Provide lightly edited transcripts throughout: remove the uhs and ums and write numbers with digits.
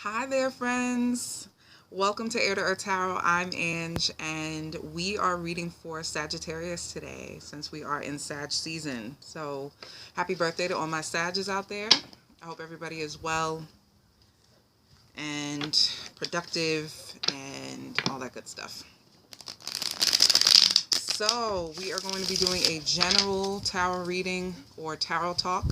Hi there, friends. Welcome to Air to Earth Tarot. I'm Ange, and we are reading for Sagittarius today since we are in Sag season. So, happy birthday to all my Sages out there. I hope everybody is well and productive and all that good stuff. So, we are going to be doing a general tarot reading or tarot talk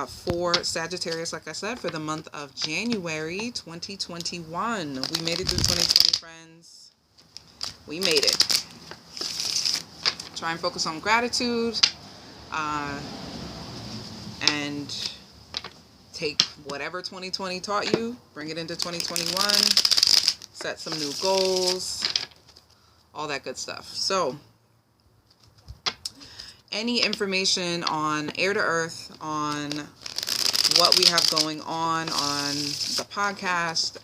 for Sagittarius, like I said, for the month of January 2021. We made it through 2020, friends. We made it. Try and focus on gratitude and take whatever 2020 taught you, bring it into 2021, set some new goals, all that good stuff. So, any information on Air to Earth, on what we have going on the podcast,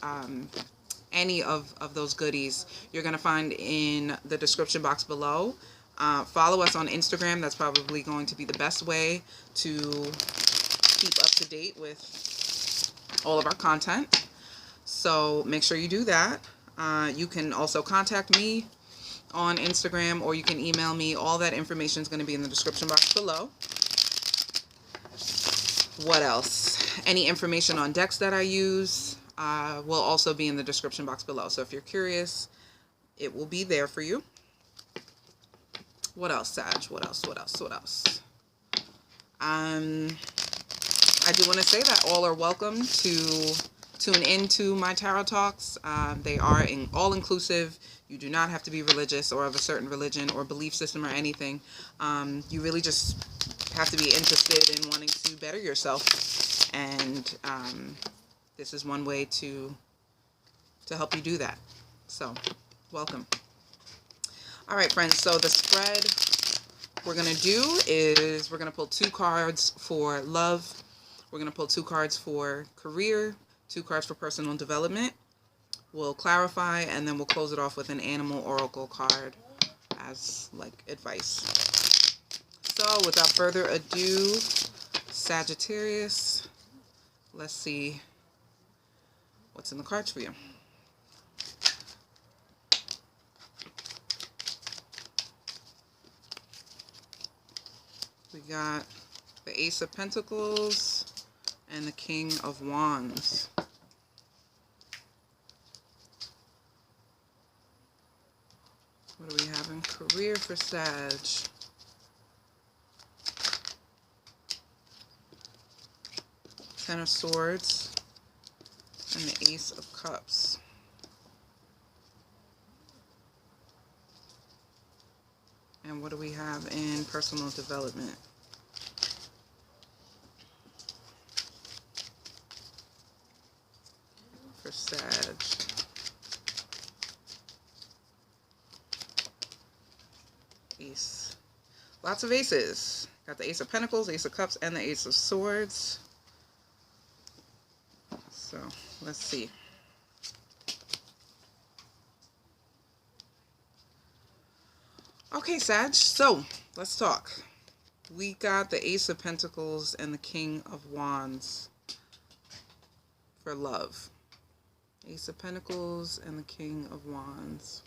any of those goodies, you're going to find in the description box below. Follow us on Instagram. That's probably going to be the best way to keep up to date with all of our content. So make sure you do that. You can also contact me on Instagram, or you can email me. All that information is going to be in the description box below. What else? Any information on decks that I use will also be in the description box below. So if you're curious, it will be there for you. What else, Sag? What else? I do want to say that all are welcome to tune into my tarot talks. They are all inclusive. You do not have to be religious or of a certain religion or belief system or anything. You really just have to be interested in wanting to better yourself. And this is one way to help you do that. So, welcome. All right, friends. So the spread we're going to do is we're going to pull 2 cards for love. We're going to pull 2 cards for career, 2 cards for personal development. We'll clarify, and then we'll close it off with an animal oracle card as like advice. So without further ado, Sagittarius, let's see what's in the cards for you. We got the Ace of Pentacles and the King of Wands. What do we have in career for Sag? Ten of Swords and the Ace of Cups. And what do we have in personal development? For Sag. Ace. Lots of aces. Got the Ace of Pentacles, Ace of Cups, and the Ace of Swords. So, let's see. Okay, Sag, so let's talk. We got the Ace of Pentacles and the King of Wands for love. Ace of Pentacles and the King of Wands.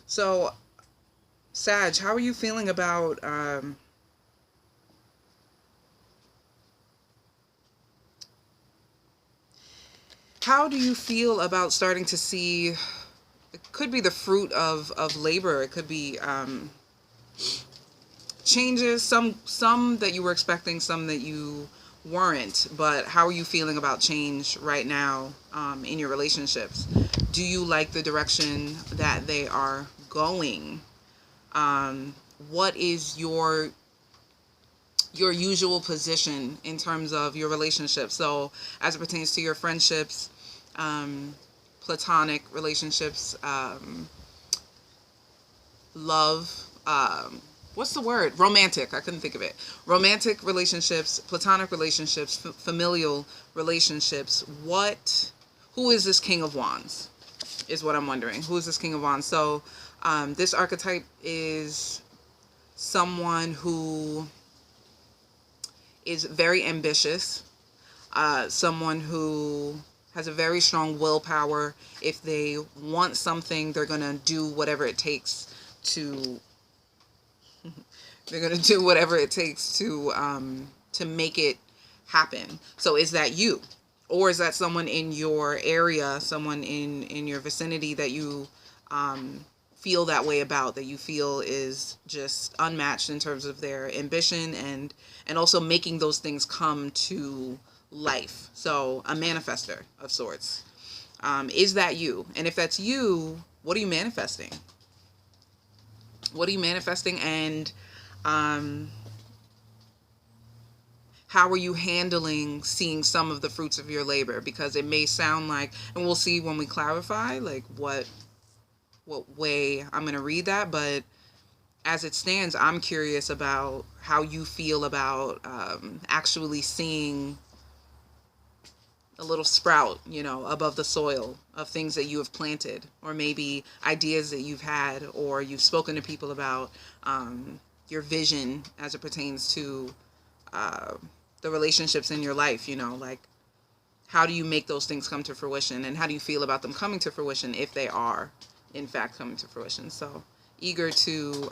So, Sag, how are you feeling about how do you feel about starting to see, it could be the fruit of labor, it could be changes, some that you were expecting, some that you weren't, but how are you feeling about change right now in your relationships? Do you like the direction that they are going? What is your usual position in terms of your relationship? So as it pertains to your friendships, platonic relationships, love, what's the word? Romantic. I couldn't think of it. Romantic relationships, platonic relationships, familial relationships. Who is this King of Wands? is what I'm wondering. Who is this King of Wands? So this archetype is someone who is very ambitious, someone who has a very strong willpower. If they want something, they're going to do whatever it takes to make it happen. So is that you? Or is that someone in your area, someone in your vicinity that you feel that way about, that you feel is just unmatched in terms of their ambition and also making those things come to life? So a manifester of sorts. Is that you? And if that's you, what are you manifesting? What are you manifesting? And how are you handling seeing some of the fruits of your labor? Because it may sound like, and we'll see when we clarify, like what way I'm going to read that. But as it stands, I'm curious about how you feel about actually seeing a little sprout, above the soil of things that you have planted, or maybe ideas that you've had, or you've spoken to people about, your vision as it pertains to the relationships in your life, like how do you make those things come to fruition, and how do you feel about them coming to fruition if they are in fact coming to fruition? So eager to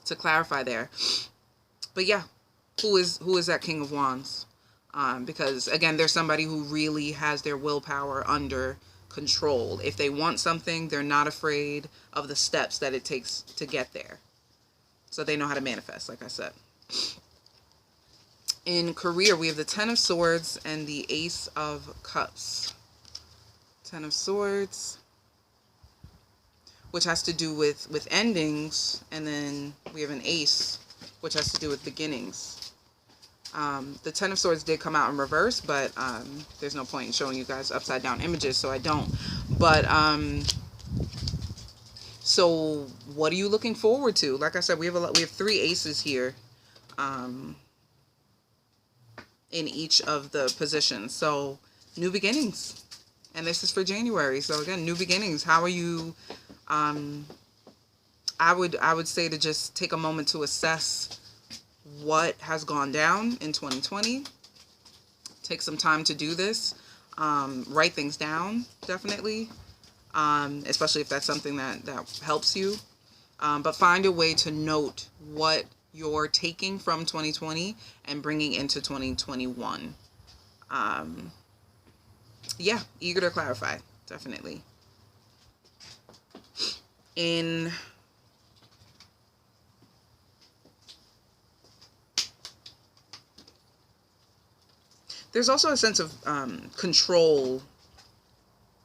clarify there. But yeah, who is that King of Wands? Because again, there's somebody who really has their willpower under control. If they want something, they're not afraid of the steps that it takes to get there. So they know how to manifest, like I said. In career, we have the Ten of Swords and the Ace of Cups. Ten of Swords, which has to do with endings, and then we have an Ace, which has to do with beginnings. The Ten of Swords did come out in reverse, but there's no point in showing you guys upside down images, so I don't. But so what are you looking forward to? Like I said, we have three aces here in each of the positions. So new beginnings, and this is for January. So again, new beginnings. How are you? I would say to just take a moment to assess what has gone down in 2020. Take some time to do this. Write things down, definitely, especially if that's something that helps you. But find a way to note what you're taking from 2020 and bringing into 2021. Yeah, eager to clarify, definitely. There's also a sense of control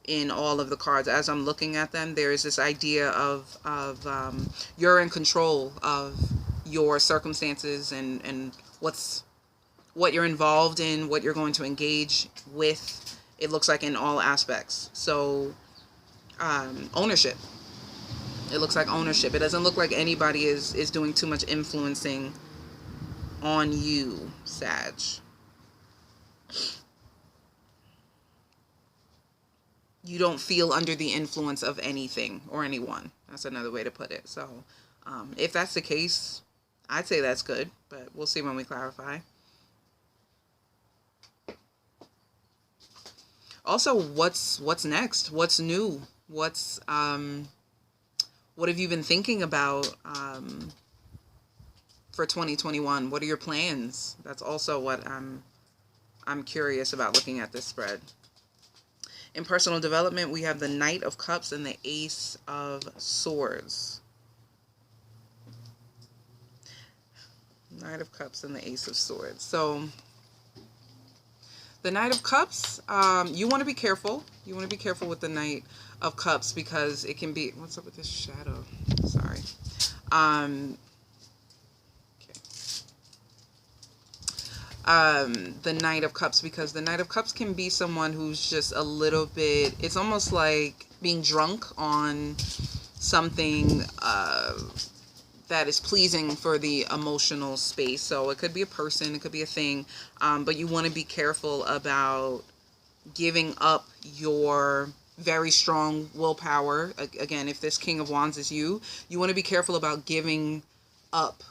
in all of the cards. As I'm looking at them, there is this idea of you're in control of your circumstances and what you're involved in, what you're going to engage with. It looks like in all aspects. So ownership. It looks like ownership. It doesn't look like anybody is doing too much influencing on you, Sag. You don't feel under the influence of anything or anyone. That's another way to put it. So if that's the case, I'd say that's good, but we'll see when we clarify. Also, what's next? What's new? What have you been thinking about for 2021? What are your plans? That's also what I'm curious about looking at this spread. In personal development, we have the Knight of Cups and the Ace of Swords. Knight of Cups and the Ace of Swords. So the Knight of Cups, you want to be careful. You want to be careful with the Knight of Cups because it can be... What's up with this shadow? Sorry. The Knight of Cups, because the Knight of Cups can be someone who's just a little bit... It's almost like being drunk on something that is pleasing for the emotional space. So it could be a person, it could be a thing, but you want to be careful about giving up your very strong willpower. Again, if this King of Wands is you, you want to be careful about giving up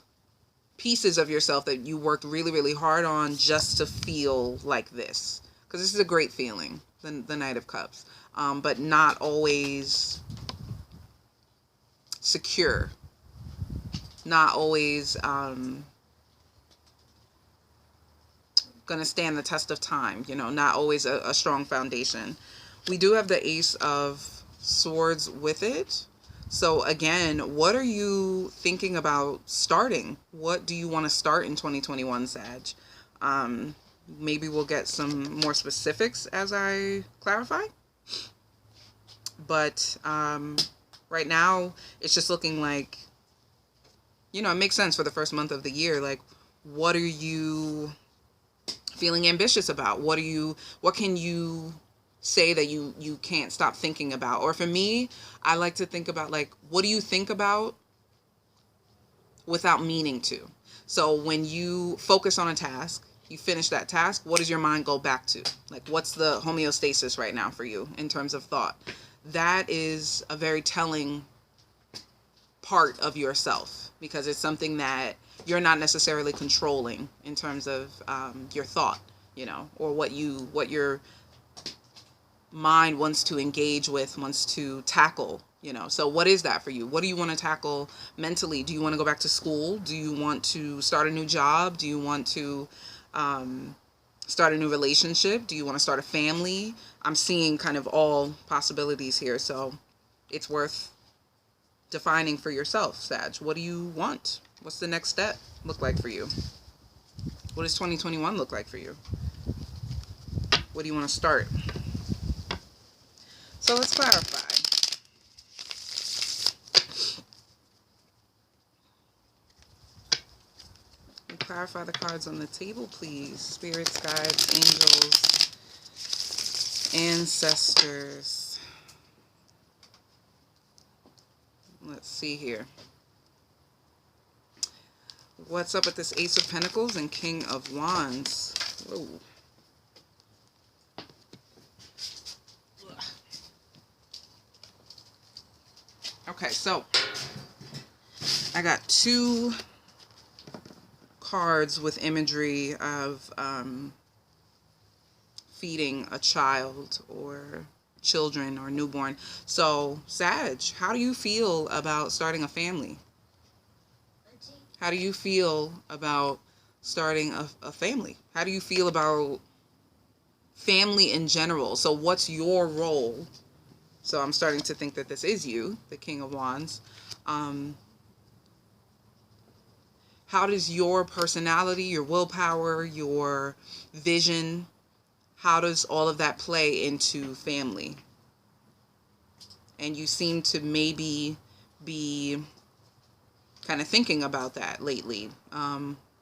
pieces of yourself that you worked really, really hard on just to feel like this. Because this is a great feeling, the Knight of Cups. But not always secure. Not always gonna stand the test of time, you know, not always a strong foundation. We do have the Ace of Swords with it. So again, what are you thinking about starting? What do you want to start in 2021, Sag? Maybe we'll get some more specifics as I clarify. But right now, it's just looking like, you know, it makes sense for the first month of the year. Like, what are you feeling ambitious about? What can you say that you can't stop thinking about? Or for me, I like to think about, like, what do you think about without meaning to? So when you focus on a task, you finish that task, what does your mind go back to? Like, what's the homeostasis right now for you in terms of thought? That is a very telling part of yourself, because it's something that you're not necessarily controlling in terms of your thought, you know, or what your mind wants to engage with, wants to tackle, you know. So what is that for you? What do you want to tackle mentally? Do you want to go back to school? Do you want to start a new job? Do you want to start a new relationship? Do you want to start a family? I'm seeing kind of all possibilities here, so it's worth defining for yourself, Sag. What do you want? What's the next step look like for you? What does 2021 look like for you? What do you want to start? So let's clarify. Clarify the cards on the table, please. Spirits, guides, angels, ancestors. Let's see here. What's up with this Ace of Pentacles and King of Wands? Whoa. Okay, so I got two cards with imagery of feeding a child or children or newborn. So, Sag, how do you feel about starting a family? How do you feel about starting a family? How do you feel about family in general? So what's your role? So I'm starting to think that this is you, the King of Wands. How does your personality, your willpower, your vision, how does all of that play into family? And you seem to maybe be kind of thinking about that lately.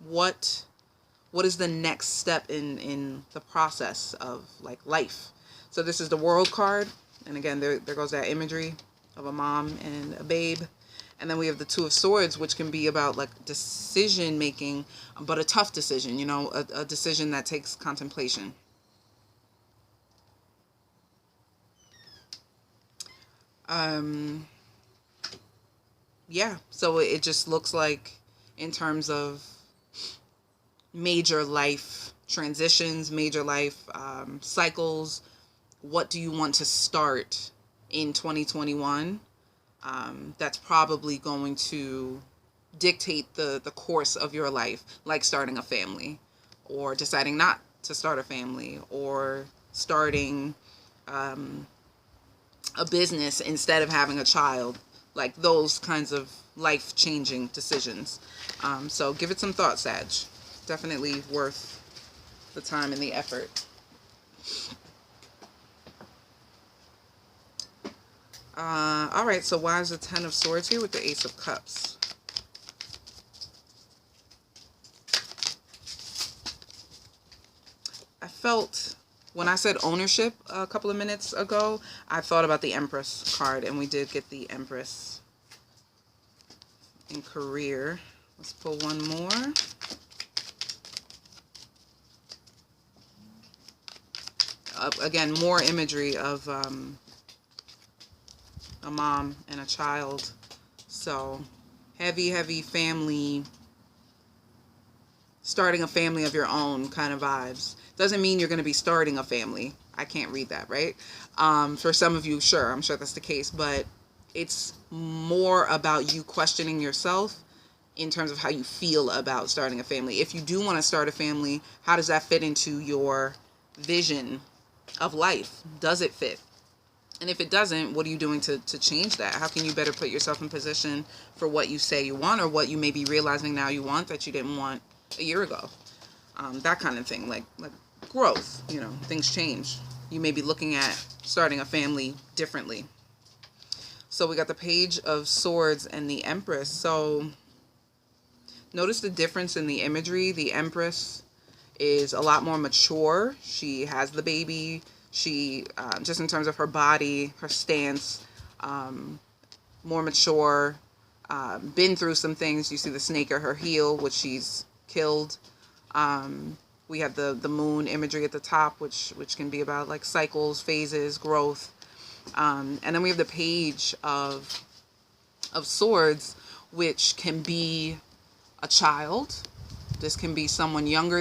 What is the next step in the process of, like, life? So this is the World card. And again, there goes that imagery of a mom and a babe. And then we have the Two of Swords, which can be about, like, decision making, but a tough decision, you know, a decision that takes contemplation. Yeah, so it just looks like, in terms of major life transitions, major life cycles, what do you want to start in 2021? That's probably going to dictate the course of your life, like starting a family, or deciding not to start a family, or starting a business instead of having a child, like those kinds of life-changing decisions. So give it some thought, Sag. Definitely worth the time and the effort. All right, so why is the Ten of Swords here with the Ace of Cups? I felt, when I said ownership a couple of minutes ago, I thought about the Empress card, and we did get the Empress in career. Let's pull one more. Again, more imagery of a mom and a child. So heavy family, starting a family of your own kind of vibes. Doesn't mean you're going to be starting a family. I can't read that, right? For some of you, sure, I'm sure that's the case, but it's more about you questioning yourself in terms of how you feel about starting a family. If you do want to start a family, how does that fit into your vision of life? Does it fit? And if it doesn't, what are you doing to change that? How can you better put yourself in position for what you say you want, or what you may be realizing now you want that you didn't want a year ago? That kind of thing, like growth. Things change. You may be looking at starting a family differently. So we got the Page of Swords and the Empress. So notice the difference in the imagery. The Empress is a lot more mature. She has the baby. She, just in terms of her body, her stance, more mature, been through some things. You see the snake at her heel, which she's killed. We have the moon imagery at the top, which can be about like cycles, phases, growth. And then we have the Page of Swords, which can be a child. This can be someone younger